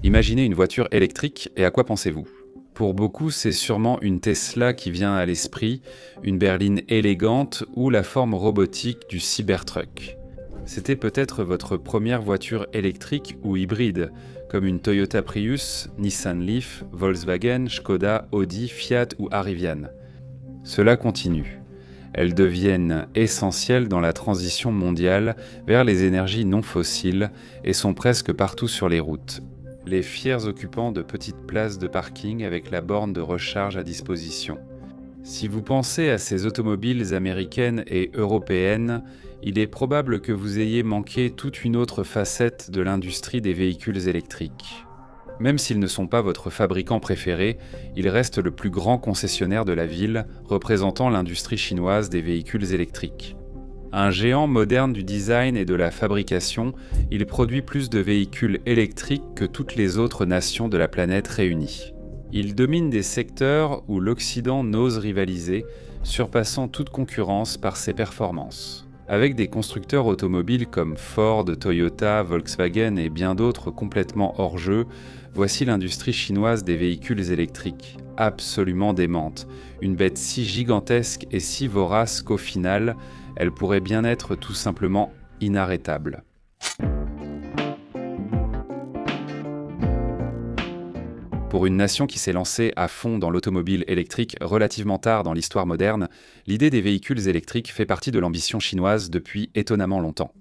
Imaginez une voiture électrique et à quoi pensez-vous? Pour beaucoup, c'est sûrement une Tesla qui vient à l'esprit, une berline élégante ou la forme robotique du Cybertruck. C'était peut-être votre première voiture électrique ou hybride, comme une Toyota Prius, Nissan Leaf, Volkswagen, Škoda, Audi, Fiat ou Arrivian. Cela continue. Elles deviennent essentielles dans la transition mondiale vers les énergies non fossiles et sont presque partout sur les routes. Les fiers occupants de petites places de parking avec la borne de recharge à disposition. Si vous pensez à ces automobiles américaines et européennes, il est probable que vous ayez manqué toute une autre facette de l'industrie des véhicules électriques. Même s'ils ne sont pas votre fabricant préféré, ils restent le plus grand concessionnaire de la ville, représentant l'industrie chinoise des véhicules électriques. Un géant moderne du design et de la fabrication, il produit plus de véhicules électriques que toutes les autres nations de la planète réunies. Il domine des secteurs où l'Occident n'ose rivaliser, surpassant toute concurrence par ses performances. Avec des constructeurs automobiles comme Ford, Toyota, Volkswagen et bien d'autres complètement hors jeu, voici l'industrie chinoise des véhicules électriques, absolument démente, une bête si gigantesque et si vorace qu'au final, elle pourrait bien être tout simplement inarrêtable. Pour une nation qui s'est lancée à fond dans l'automobile électrique relativement tard dans l'histoire moderne, l'idée des véhicules électriques fait partie de l'ambition chinoise depuis étonnamment longtemps.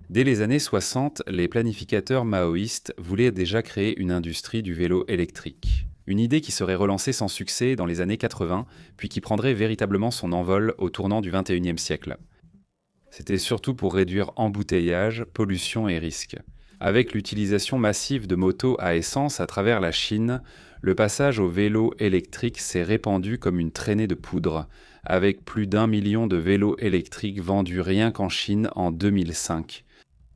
Dès les années 60, les planificateurs maoïstes voulaient déjà créer une industrie du vélo électrique. Une idée qui serait relancée sans succès dans les années 80, puis qui prendrait véritablement son envol au tournant du XXIe siècle. C'était surtout pour réduire embouteillage, pollution et risques. Avec l'utilisation massive de motos à essence à travers la Chine, le passage au vélo électrique s'est répandu comme une traînée de poudre, avec plus d'1 million de vélos électriques vendus rien qu'en Chine en 2005.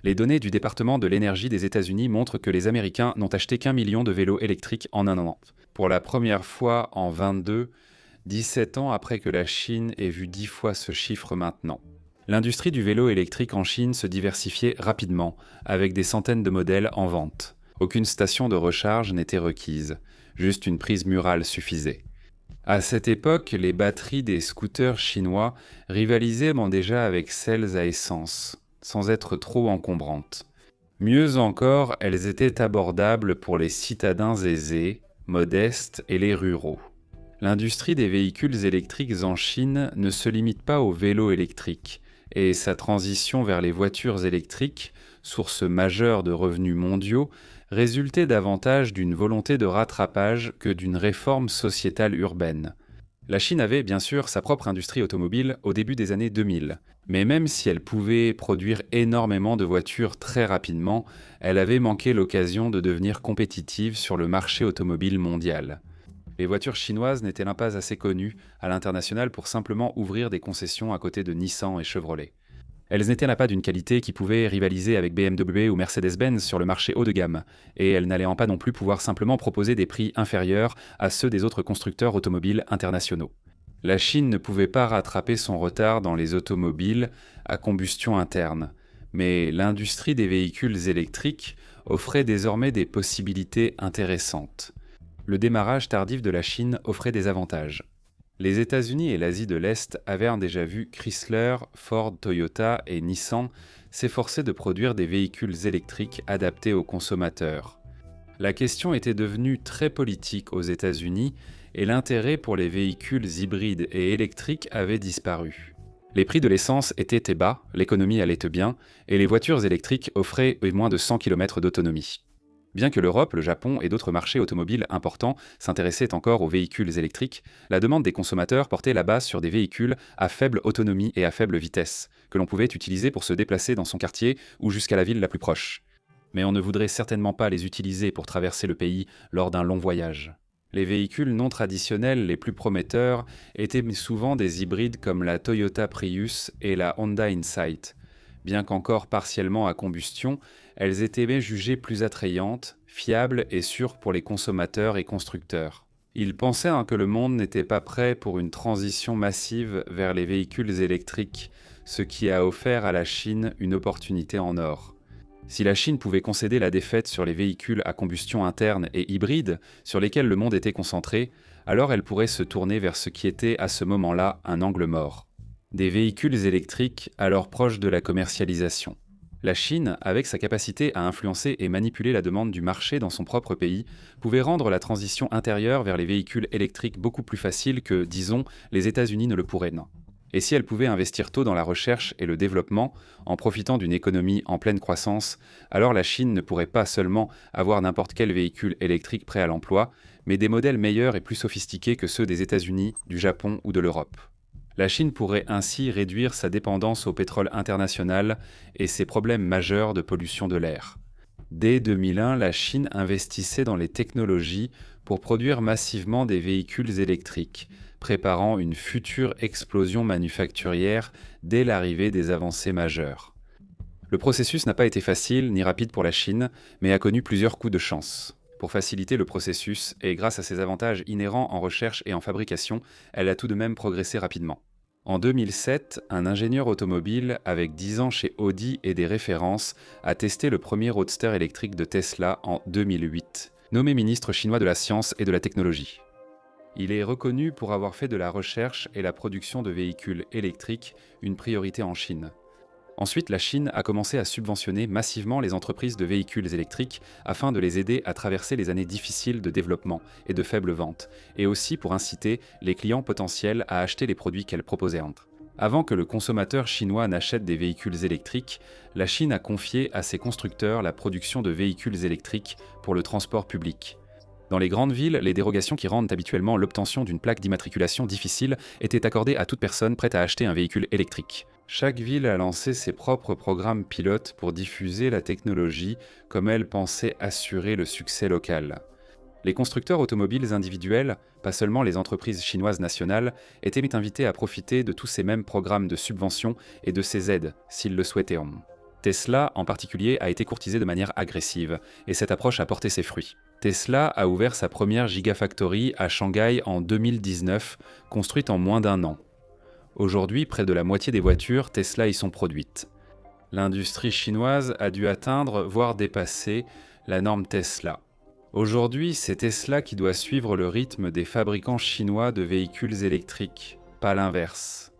Les données du département de l'énergie des États-Unis montrent que les Américains n'ont acheté qu'1 million de vélos électriques en un an. Pour la première fois en 17 ans après que la Chine ait vu 10 fois ce chiffre maintenant. L'industrie du vélo électrique en Chine se diversifiait rapidement, avec des centaines de modèles en vente. Aucune station de recharge n'était requise, juste une prise murale suffisait. À cette époque, les batteries des scooters chinois rivalisaient déjà avec celles à essence, sans être trop encombrantes. Mieux encore, elles étaient abordables pour les citadins aisés, modestes et les ruraux. L'industrie des véhicules électriques en Chine ne se limite pas aux vélos électriques, et sa transition vers les voitures électriques, source majeure de revenus mondiaux, résultait davantage d'une volonté de rattrapage que d'une réforme sociétale urbaine. La Chine avait bien sûr sa propre industrie automobile au début des années 2000, mais même si elle pouvait produire énormément de voitures très rapidement, elle avait manqué l'occasion de devenir compétitive sur le marché automobile mondial. Les voitures chinoises n'étaient pas assez connues à l'international pour simplement ouvrir des concessions à côté de Nissan et Chevrolet. Elles n'étaient pas d'une qualité qui pouvait rivaliser avec BMW ou Mercedes-Benz sur le marché haut de gamme, et elles n'allaient pas non plus pouvoir simplement proposer des prix inférieurs à ceux des autres constructeurs automobiles internationaux. La Chine ne pouvait pas rattraper son retard dans les automobiles à combustion interne, mais l'industrie des véhicules électriques offrait désormais des possibilités intéressantes. Le démarrage tardif de la Chine offrait des avantages. Les États-Unis et l'Asie de l'Est avaient déjà vu Chrysler, Ford, Toyota et Nissan s'efforcer de produire des véhicules électriques adaptés aux consommateurs. La question était devenue très politique aux États-Unis et l'intérêt pour les véhicules hybrides et électriques avait disparu. Les prix de l'essence étaient bas, l'économie allait bien, et les voitures électriques offraient moins de 100 km d'autonomie. Bien que l'Europe, le Japon et d'autres marchés automobiles importants s'intéressaient encore aux véhicules électriques, la demande des consommateurs portait la base sur des véhicules à faible autonomie et à faible vitesse, que l'on pouvait utiliser pour se déplacer dans son quartier ou jusqu'à la ville la plus proche. Mais on ne voudrait certainement pas les utiliser pour traverser le pays lors d'un long voyage. Les véhicules non traditionnels les plus prometteurs étaient souvent des hybrides comme la Toyota Prius et la Honda Insight. Bien qu'encore partiellement à combustion, elles étaient jugées plus attrayantes, fiables et sûres pour les consommateurs et constructeurs. Ils pensaient que le monde n'était pas prêt pour une transition massive vers les véhicules électriques, ce qui a offert à la Chine une opportunité en or. Si la Chine pouvait concéder la défaite sur les véhicules à combustion interne et hybride, sur lesquels le monde était concentré, alors elle pourrait se tourner vers ce qui était à ce moment-là un angle mort. Des véhicules électriques alors proches de la commercialisation. La Chine, avec sa capacité à influencer et manipuler la demande du marché dans son propre pays, pouvait rendre la transition intérieure vers les véhicules électriques beaucoup plus facile que, disons, les États-Unis ne le pourraient, non. Et si elle pouvait investir tôt dans la recherche et le développement, en profitant d'une économie en pleine croissance, alors la Chine ne pourrait pas seulement avoir n'importe quel véhicule électrique prêt à l'emploi, mais des modèles meilleurs et plus sophistiqués que ceux des États-Unis, du Japon ou de l'Europe. La Chine pourrait ainsi réduire sa dépendance au pétrole international et ses problèmes majeurs de pollution de l'air. Dès 2001, la Chine investissait dans les technologies pour produire massivement des véhicules électriques, préparant une future explosion manufacturière dès l'arrivée des avancées majeures. Le processus n'a pas été facile ni rapide pour la Chine, mais a connu plusieurs coups de chance. Pour faciliter le processus, et grâce à ses avantages inhérents en recherche et en fabrication, elle a tout de même progressé rapidement. En 2007, un ingénieur automobile avec 10 ans chez Audi et des références a testé le premier roadster électrique de Tesla en 2008, nommé ministre chinois de la Science et de la Technologie. Il est reconnu pour avoir fait de la recherche et la production de véhicules électriques une priorité en Chine. Ensuite, la Chine a commencé à subventionner massivement les entreprises de véhicules électriques afin de les aider à traverser les années difficiles de développement et de faibles ventes, et aussi pour inciter les clients potentiels à acheter les produits qu'elles proposaient. Avant que le consommateur chinois n'achète des véhicules électriques, la Chine a confié à ses constructeurs la production de véhicules électriques pour le transport public. Dans les grandes villes, les dérogations qui rendent habituellement l'obtention d'une plaque d'immatriculation difficile étaient accordées à toute personne prête à acheter un véhicule électrique. Chaque ville a lancé ses propres programmes pilotes pour diffuser la technologie comme elle pensait assurer le succès local. Les constructeurs automobiles individuels, pas seulement les entreprises chinoises nationales, étaient invités à profiter de tous ces mêmes programmes de subvention et de ces aides, s'ils le souhaitaient. Tesla, en particulier, a été courtisé de manière agressive, et cette approche a porté ses fruits. Tesla a ouvert sa première Gigafactory à Shanghai en 2019, construite en moins d'un an. Aujourd'hui, près de la moitié des voitures Tesla y sont produites. L'industrie chinoise a dû atteindre, voire dépasser, la norme Tesla. Aujourd'hui, c'est Tesla qui doit suivre le rythme des fabricants chinois de véhicules électriques, pas l'inverse.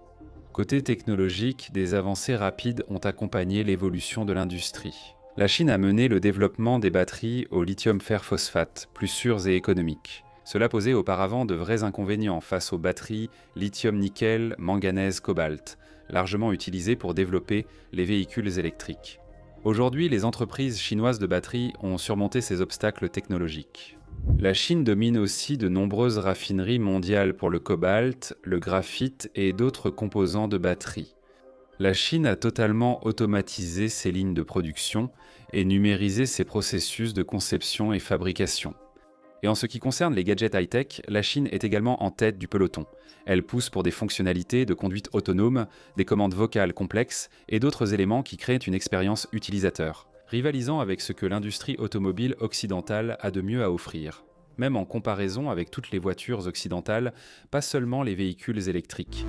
Côté technologique, des avancées rapides ont accompagné l'évolution de l'industrie. La Chine a mené le développement des batteries au lithium-fer-phosphate, plus sûres et économiques. Cela posait auparavant de vrais inconvénients face aux batteries lithium-nickel, manganèse, cobalt, largement utilisées pour développer les véhicules électriques. Aujourd'hui, les entreprises chinoises de batteries ont surmonté ces obstacles technologiques. La Chine domine aussi de nombreuses raffineries mondiales pour le cobalt, le graphite et d'autres composants de batteries. La Chine a totalement automatisé ses lignes de production et numérisé ses processus de conception et fabrication. Et en ce qui concerne les gadgets high-tech, la Chine est également en tête du peloton. Elle pousse pour des fonctionnalités de conduite autonome, des commandes vocales complexes et d'autres éléments qui créent une expérience utilisateur, rivalisant avec ce que l'industrie automobile occidentale a de mieux à offrir. Même en comparaison avec toutes les voitures occidentales, pas seulement les véhicules électriques.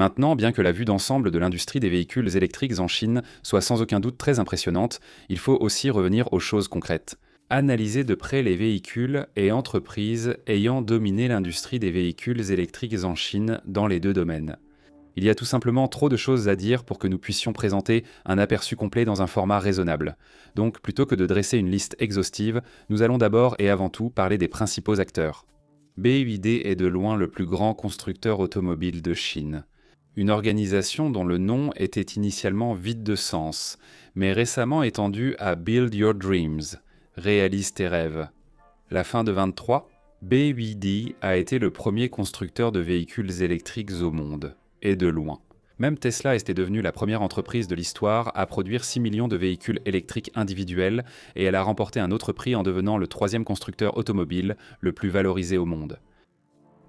Maintenant, bien que la vue d'ensemble de l'industrie des véhicules électriques en Chine soit sans aucun doute très impressionnante, il faut aussi revenir aux choses concrètes. Analyser de près les véhicules et entreprises ayant dominé l'industrie des véhicules électriques en Chine dans les deux domaines. Il y a tout simplement trop de choses à dire pour que nous puissions présenter un aperçu complet dans un format raisonnable. Donc, plutôt que de dresser une liste exhaustive, nous allons d'abord et avant tout parler des principaux acteurs. BYD est de loin le plus grand constructeur automobile de Chine. Une organisation dont le nom était initialement vide de sens, mais récemment étendu à Build Your Dreams, réalise tes rêves. La fin de 23, BYD a été le premier constructeur de véhicules électriques au monde, et de loin. Même Tesla était devenue la première entreprise de l'histoire à produire 6 millions de véhicules électriques individuels, et elle a remporté un autre prix en devenant le troisième constructeur automobile le plus valorisé au monde.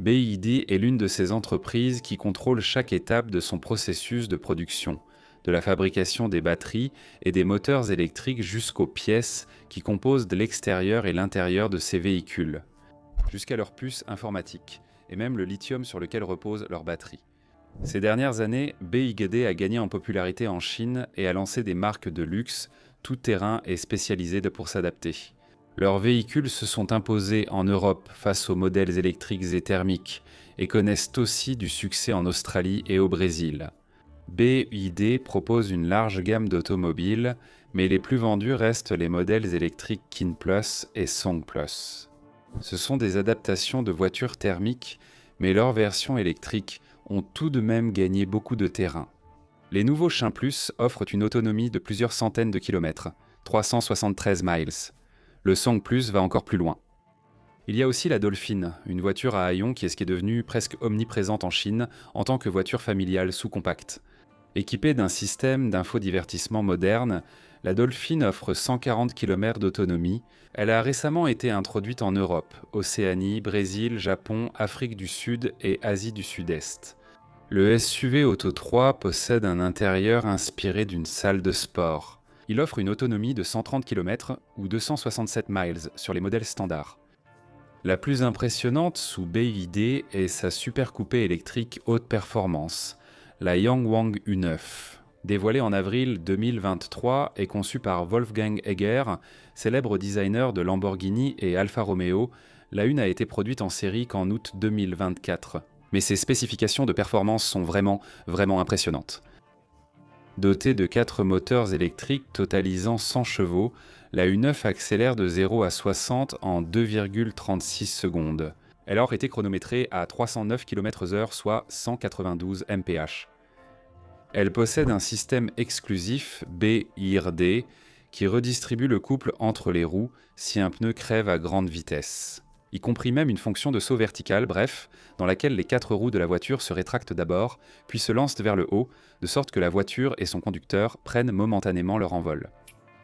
BYD est l'une de ces entreprises qui contrôle chaque étape de son processus de production, de la fabrication des batteries et des moteurs électriques jusqu'aux pièces qui composent l'extérieur et l'intérieur de ces véhicules, jusqu'à leurs puces informatiques, et même le lithium sur lequel reposent leurs batteries. Ces dernières années, BYD a gagné en popularité en Chine et a lancé des marques de luxe, tout-terrain et spécialisées pour s'adapter. Leurs véhicules se sont imposés en Europe face aux modèles électriques et thermiques et connaissent aussi du succès en Australie et au Brésil. BYD propose une large gamme d'automobiles, mais les plus vendus restent les modèles électriques Kin Plus et Song Plus. Ce sont des adaptations de voitures thermiques, mais leurs versions électriques ont tout de même gagné beaucoup de terrain. Les nouveaux Shin Plus offrent une autonomie de plusieurs centaines de kilomètres, 373 miles. Le Song Plus va encore plus loin. Il y a aussi la Dolphin, une voiture à haillons qui est devenue presque omniprésente en Chine en tant que voiture familiale sous-compacte. Équipée d'un système d'infodivertissement moderne, la Dolphin offre 140 km d'autonomie. Elle a récemment été introduite en Europe, Océanie, Brésil, Japon, Afrique du Sud et Asie du Sud-Est. Le SUV Auto 3 possède un intérieur inspiré d'une salle de sport. Il offre une autonomie de 130 km ou 267 miles sur les modèles standards. La plus impressionnante sous BYD est sa super coupée électrique haute performance, la Yangwang U9. Dévoilée en avril 2023 et conçue par Wolfgang Egger, célèbre designer de Lamborghini et Alfa Romeo, la Une n'a été produite en série qu'en août 2024. Mais ses spécifications de performance sont vraiment impressionnantes. Dotée de 4 moteurs électriques totalisant 100 chevaux, la U9 accélère de 0 à 60 en 2,36 secondes. Elle a été chronométrée à 309 km/h, soit 192 mph. Elle possède un système exclusif BYD qui redistribue le couple entre les roues si un pneu crève à grande vitesse, y compris même une fonction de saut vertical, bref, dans laquelle les 4 roues de la voiture se rétractent d'abord, puis se lancent vers le haut, de sorte que la voiture et son conducteur prennent momentanément leur envol.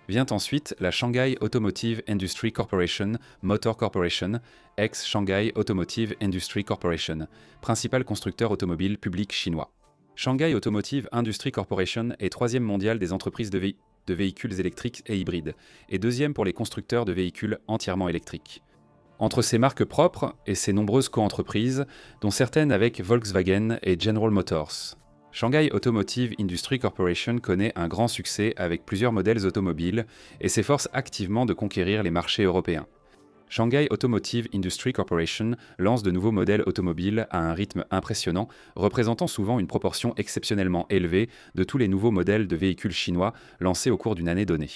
Vient ensuite la Shanghai Automotive Industry Corporation, Motor Corporation, ex-Shanghai Automotive Industry Corporation, principal constructeur automobile public chinois. Shanghai Automotive Industry Corporation est 3e mondial des entreprises de véhicules électriques et hybrides, et 2e pour les constructeurs de véhicules entièrement électriques. Entre ses marques propres et ses nombreuses coentreprises, dont certaines avec Volkswagen et General Motors, Shanghai Automotive Industry Corporation connaît un grand succès avec plusieurs modèles automobiles et s'efforce activement de conquérir les marchés européens. Shanghai Automotive Industry Corporation lance de nouveaux modèles automobiles à un rythme impressionnant, représentant souvent une proportion exceptionnellement élevée de tous les nouveaux modèles de véhicules chinois lancés au cours d'une année donnée.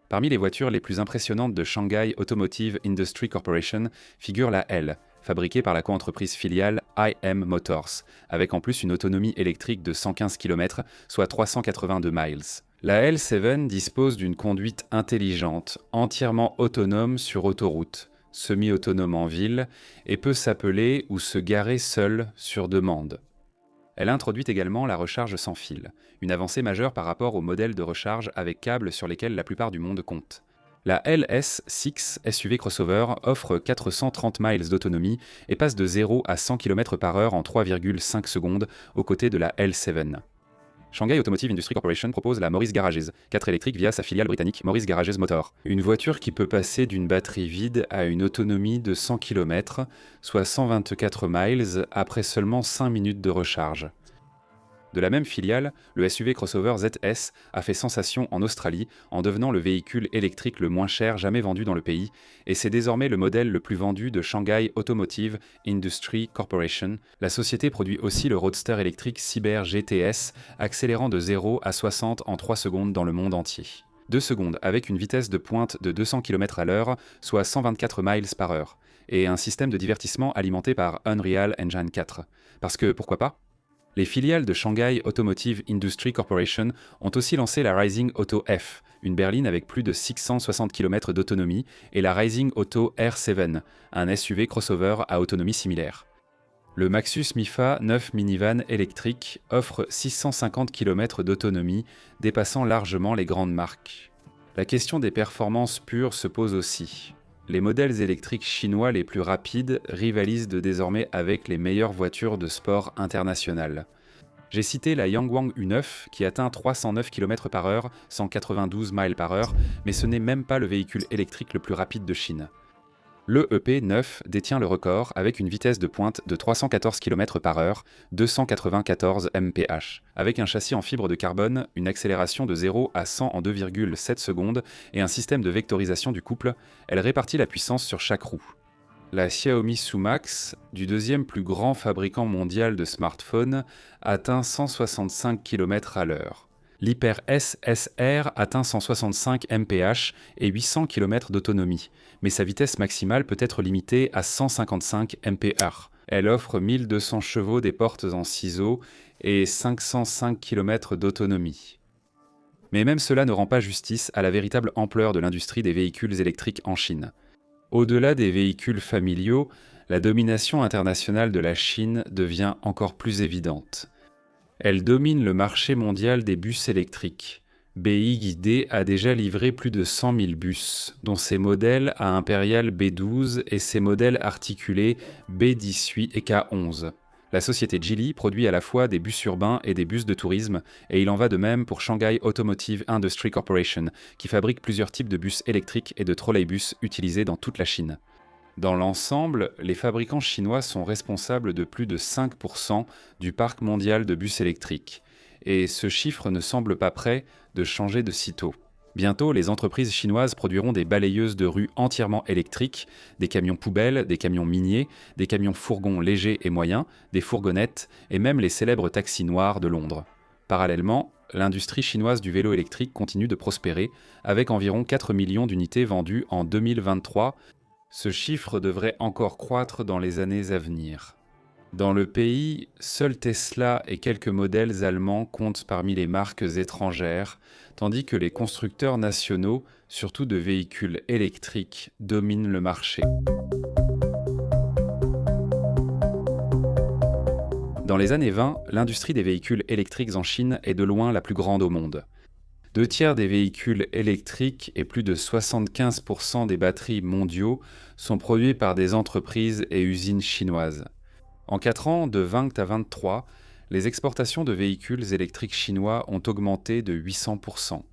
Parmi les voitures les plus impressionnantes de Shanghai Automotive Industry Corporation figure la L, fabriquée par la coentreprise filiale IM Motors, avec en plus une autonomie électrique de 115 km, soit 382 miles. La L7 dispose d'une conduite intelligente, entièrement autonome sur autoroute, semi-autonome en ville, et peut s'appeler ou se garer seule sur demande. Elle introduit également la recharge sans fil, une avancée majeure par rapport aux modèles de recharge avec câble sur lesquels la plupart du monde compte. La LS6 SUV crossover offre 430 miles d'autonomie et passe de 0 à 100 km/h en 3,5 secondes aux côtés de la L7. Shanghai Automotive Industry Corporation propose la Morris Garages, 4 électriques via sa filiale britannique Morris Garages Motor, une voiture qui peut passer d'une batterie vide à une autonomie de 100 km, soit 124 miles après seulement 5 minutes de recharge. De la même filiale, le SUV crossover ZS a fait sensation en Australie en devenant le véhicule électrique le moins cher jamais vendu dans le pays, et c'est désormais le modèle le plus vendu de Shanghai Automotive Industry Corporation. La société produit aussi le roadster électrique Cyber GTS, accélérant de 0 à 60 en 3 secondes dans le monde entier. 2 secondes avec une vitesse de pointe de 200 km/h, soit 124 miles par heure, et un système de divertissement alimenté par Unreal Engine 4. Parce que, pourquoi pas ? Les filiales de Shanghai Automotive Industry Corporation ont aussi lancé la Rising Auto F, une berline avec plus de 660 km d'autonomie, et la Rising Auto R7, un SUV crossover à autonomie similaire. Le Maxus Mifa 9 minivan électrique offre 650 km d'autonomie, dépassant largement les grandes marques. La question des performances pures se pose aussi. Les modèles électriques chinois les plus rapides rivalisent désormais avec les meilleures voitures de sport internationales. J'ai cité la Yangwang U9 qui atteint 309 km/h, 192 miles par heure, mais ce n'est même pas le véhicule électrique le plus rapide de Chine. L'EEP9 détient le record avec une vitesse de pointe de 314 km/h, 294 mph, avec un châssis en fibre de carbone, une accélération de 0 à 100 en 2,7 secondes et un système de vectorisation du couple. Elle répartit la puissance sur chaque roue. La Xiaomi Sumax, du deuxième plus grand fabricant mondial de smartphones, atteint 165 km/h. L'Hyper S SR atteint 165 mph et 800 km d'autonomie, mais sa vitesse maximale peut être limitée à 155 mph. Elle offre 1200 chevaux des portes en ciseaux et 505 km d'autonomie. Mais même cela ne rend pas justice à la véritable ampleur de l'industrie des véhicules électriques en Chine. Au-delà des véhicules familiaux, la domination internationale de la Chine devient encore plus évidente. Elle domine le marché mondial des bus électriques. BYD a déjà livré plus de 100 000 bus, dont ses modèles à Impérial B12 et ses modèles articulés B18 et K11. La société Geely produit à la fois des bus urbains et des bus de tourisme, et il en va de même pour Shanghai Automotive Industry Corporation, qui fabrique plusieurs types de bus électriques et de trolleybus utilisés dans toute la Chine. Dans l'ensemble, les fabricants chinois sont responsables de plus de 5% du parc mondial de bus électriques. Et ce chiffre ne semble pas prêt de changer de sitôt. Bientôt, les entreprises chinoises produiront des balayeuses de rue entièrement électriques, des camions poubelles, des camions miniers, des camions fourgons légers et moyens, des fourgonnettes et même les célèbres taxis noirs de Londres. Parallèlement, l'industrie chinoise du vélo électrique continue de prospérer, avec environ 4 millions d'unités vendues en 2023. Ce chiffre devrait encore croître dans les années à venir. Dans le pays, seuls Tesla et quelques modèles allemands comptent parmi les marques étrangères, tandis que les constructeurs nationaux, surtout de véhicules électriques, dominent le marché. Dans les années 20, l'industrie des véhicules électriques en Chine est de loin la plus grande au monde. 2/3 des véhicules électriques et plus de 75% des batteries mondiaux sont produits par des entreprises et usines chinoises. En 4 ans, de 20 à 23, les exportations de véhicules électriques chinois ont augmenté de 800%.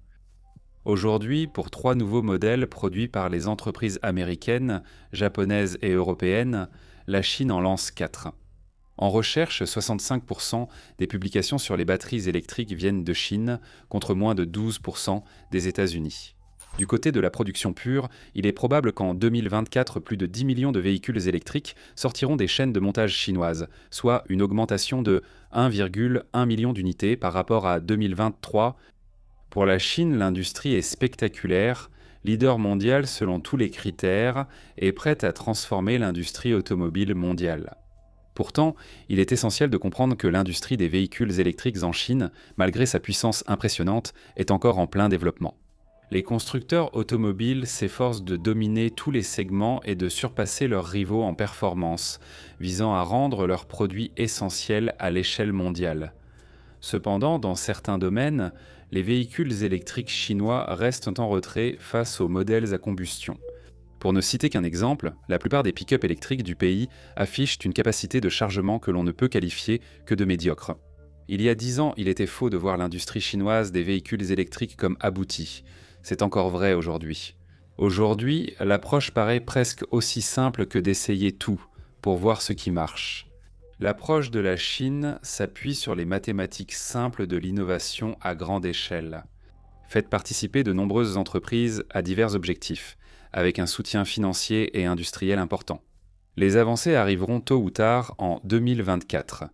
Aujourd'hui, pour 3 nouveaux modèles produits par les entreprises américaines, japonaises et européennes, la Chine en lance 4. En recherche, 65% des publications sur les batteries électriques viennent de Chine, contre moins de 12% des États-Unis. Du côté de la production pure, il est probable qu'en 2024, plus de 10 millions de véhicules électriques sortiront des chaînes de montage chinoises, soit une augmentation de 1,1 million d'unités par rapport à 2023. Pour la Chine, l'industrie est spectaculaire, leader mondial selon tous les critères, et prête à transformer l'industrie automobile mondiale. Pourtant, il est essentiel de comprendre que l'industrie des véhicules électriques en Chine, malgré sa puissance impressionnante, est encore en plein développement. Les constructeurs automobiles s'efforcent de dominer tous les segments et de surpasser leurs rivaux en performance, visant à rendre leurs produits essentiels à l'échelle mondiale. Cependant, dans certains domaines, les véhicules électriques chinois restent en retrait face aux modèles à combustion. Pour ne citer qu'un exemple, la plupart des pick-up électriques du pays affichent une capacité de chargement que l'on ne peut qualifier que de médiocre. Il y a 10 ans, il était faux de voir l'industrie chinoise des véhicules électriques comme aboutie. C'est encore vrai aujourd'hui. Aujourd'hui, l'approche paraît presque aussi simple que d'essayer tout pour voir ce qui marche. L'approche de la Chine s'appuie sur les mathématiques simples de l'innovation à grande échelle. Faites participer de nombreuses entreprises à divers objectifs, avec un soutien financier et industriel important. Les avancées arriveront tôt ou tard en 2024.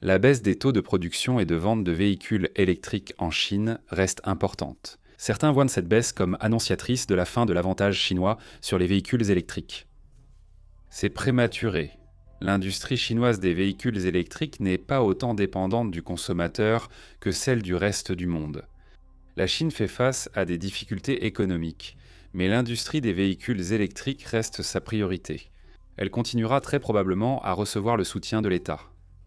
La baisse des taux de production et de vente de véhicules électriques en Chine reste importante. Certains voient cette baisse comme annonciatrice de la fin de l'avantage chinois sur les véhicules électriques. C'est prématuré. L'industrie chinoise des véhicules électriques n'est pas autant dépendante du consommateur que celle du reste du monde. La Chine fait face à des difficultés économiques, mais l'industrie des véhicules électriques reste sa priorité. Elle continuera très probablement à recevoir le soutien de l'État.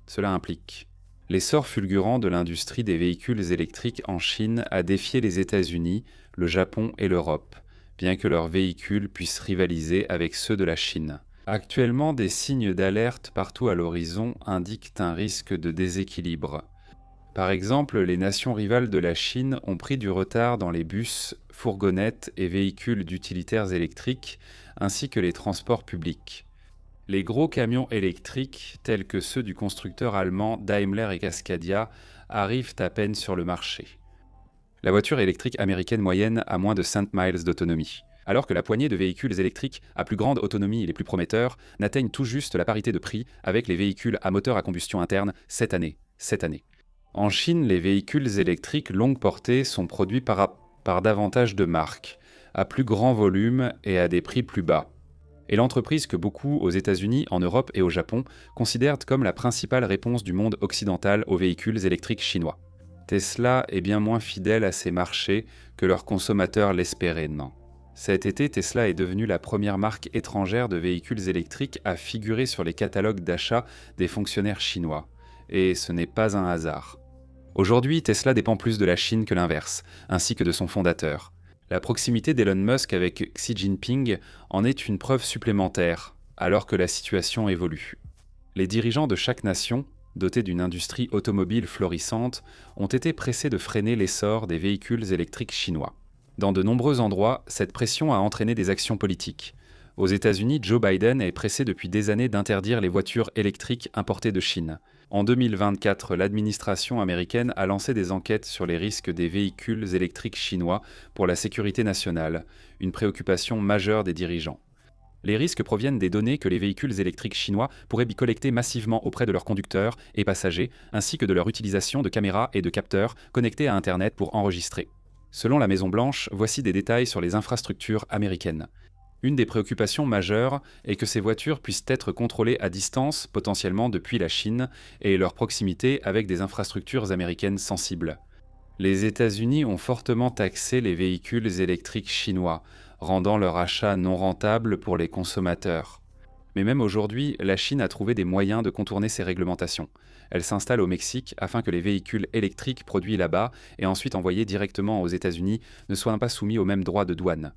Cela implique l'essor fulgurant de l'industrie des véhicules électriques en Chine a défié les États-Unis, le Japon et l'Europe, bien que leurs véhicules puissent rivaliser avec ceux de la Chine. Actuellement, des signes d'alerte partout à l'horizon indiquent un risque de déséquilibre. Par exemple, les nations rivales de la Chine ont pris du retard dans les bus fourgonnettes et véhicules d'utilitaires électriques, ainsi que les transports publics. Les gros camions électriques, tels que ceux du constructeur allemand Daimler et Cascadia, arrivent à peine sur le marché. La voiture électrique américaine moyenne a moins de 5 miles d'autonomie, alors que la poignée de véhicules électriques à plus grande autonomie et les plus prometteurs n'atteignent tout juste la parité de prix avec les véhicules à moteur à combustion interne cette année. En Chine, les véhicules électriques longue portée sont produits par davantage de marques, à plus grand volume et à des prix plus bas. Et l'entreprise que beaucoup aux États-Unis, en Europe et au Japon considèrent comme la principale réponse du monde occidental aux véhicules électriques chinois. Tesla est bien moins fidèle à ses marchés que leurs consommateurs l'espéraient, non. Cet été, Tesla est devenue la première marque étrangère de véhicules électriques à figurer sur les catalogues d'achat des fonctionnaires chinois. Et ce n'est pas un hasard. Aujourd'hui, Tesla dépend plus de la Chine que l'inverse, ainsi que de son fondateur. La proximité d'Elon Musk avec Xi Jinping en est une preuve supplémentaire, alors que la situation évolue. Les dirigeants de chaque nation, dotés d'une industrie automobile florissante, ont été pressés de freiner l'essor des véhicules électriques chinois. Dans de nombreux endroits, cette pression a entraîné des actions politiques. Aux États-Unis, Joe Biden est pressé depuis des années d'interdire les voitures électriques importées de Chine. En 2024, l'administration américaine a lancé des enquêtes sur les risques des véhicules électriques chinois pour la sécurité nationale, une préoccupation majeure des dirigeants. Les risques proviennent des données que les véhicules électriques chinois pourraient collecter massivement auprès de leurs conducteurs et passagers, ainsi que de leur utilisation de caméras et de capteurs connectés à Internet pour enregistrer. Selon la Maison-Blanche, voici des détails sur les infrastructures américaines. Une des préoccupations majeures est que ces voitures puissent être contrôlées à distance, potentiellement depuis la Chine, et leur proximité avec des infrastructures américaines sensibles. Les États-Unis ont fortement taxé les véhicules électriques chinois, rendant leur achat non rentable pour les consommateurs. Mais même aujourd'hui, la Chine a trouvé des moyens de contourner ces réglementations. Elle s'installe au Mexique afin que les véhicules électriques produits là-bas et ensuite envoyés directement aux États-Unis ne soient pas soumis aux mêmes droits de douane.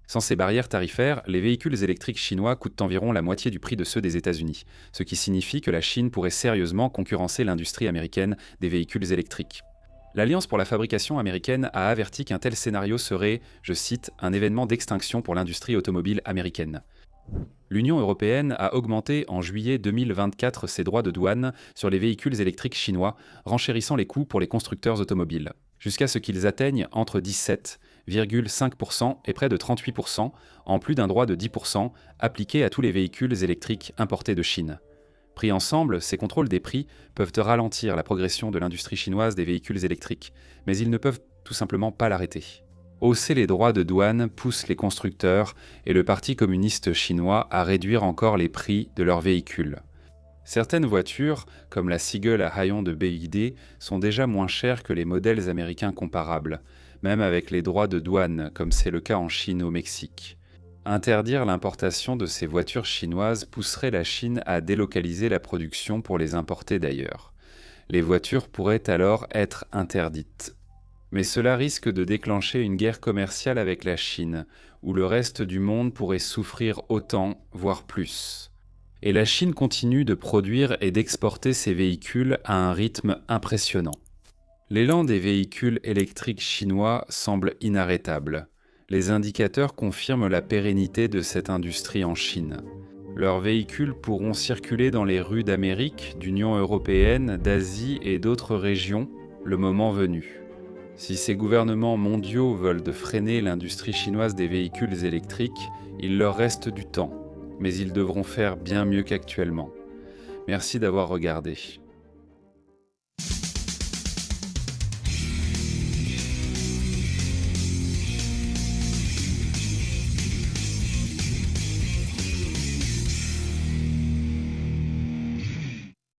Sans ces barrières tarifaires, les véhicules électriques chinois coûtent environ la moitié du prix de ceux des États-Unis, ce qui signifie que la Chine pourrait sérieusement concurrencer l'industrie américaine des véhicules électriques. L'Alliance pour la fabrication américaine a averti qu'un tel scénario serait, je cite, « un événement d'extinction pour l'industrie automobile américaine ». L'Union européenne a augmenté en juillet 2024 ses droits de douane sur les véhicules électriques chinois, renchérissant les coûts pour les constructeurs automobiles, jusqu'à ce qu'ils atteignent entre 17,5% et près de 38%, en plus d'un droit de 10% appliqué à tous les véhicules électriques importés de Chine. Pris ensemble, ces contrôles des prix peuvent ralentir la progression de l'industrie chinoise des véhicules électriques, mais ils ne peuvent tout simplement pas l'arrêter. Hausser les droits de douane pousse les constructeurs et le Parti communiste chinois à réduire encore les prix de leurs véhicules. Certaines voitures, comme la Seagull à haillons de BYD, sont déjà moins chères que les modèles américains comparables, même avec les droits de douane, comme c'est le cas en Chine ou au Mexique. Interdire l'importation de ces voitures chinoises pousserait la Chine à délocaliser la production pour les importer d'ailleurs. Les voitures pourraient alors être interdites. Mais cela risque de déclencher une guerre commerciale avec la Chine, où le reste du monde pourrait souffrir autant, voire plus. Et la Chine continue de produire et d'exporter ses véhicules à un rythme impressionnant. L'élan des véhicules électriques chinois semble inarrêtable. Les indicateurs confirment la pérennité de cette industrie en Chine. Leurs véhicules pourront circuler dans les rues d'Amérique, d'Union européenne, d'Asie et d'autres régions, le moment venu. Si ces gouvernements mondiaux veulent freiner l'industrie chinoise des véhicules électriques, il leur reste du temps, mais ils devront faire bien mieux qu'actuellement. Merci d'avoir regardé.